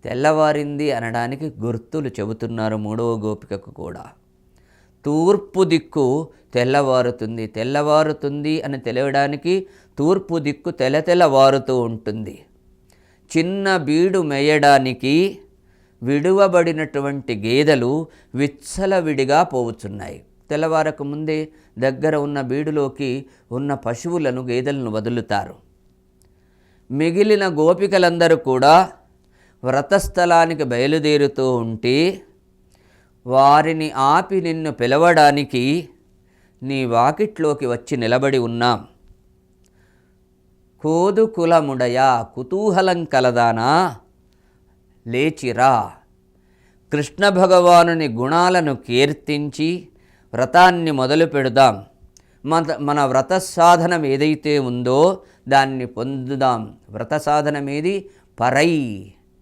తెల్లవారింది అనడానికి గుర్తులు చెబుతున్నారు మూడవ గోపికకు కూడా. తూర్పు దిక్కు తెల్లవారుతుంది, తెల్లవారుతుంది అని తెలియడానికి తూర్పు దిక్కు తెల్లవారుతూ ఉంటుంది. చిన్న బీడు మేయడానికి విడువబడినటువంటి గేదెలు విచ్చలవిడిగా పోవుచున్నాయి. తెల్లవారకు ముందే దగ్గర ఉన్న బీడులోకి ఉన్న పశువులను, గేదెలను వదులుతారు. మిగిలిన గోపికలందరూ కూడా వ్రతస్థలానికి బయలుదేరుతూ ఉంటే వారిని ఆపి నిన్ను పిలవడానికి నీ వాకిట్లోకి వచ్చి నిలబడి ఉన్నాం. కోదు కులముడయా, కుతూహలం కలదానా, లేచిరా, కృష్ణ భగవానుని గుణాలను కీర్తించి వ్రతాన్ని మొదలు పెడదాం. మన వ్రత సాధనం ఏదైతే ఉందో దాన్ని పొందుదాం. వ్రత సాధనం ఏది? పరై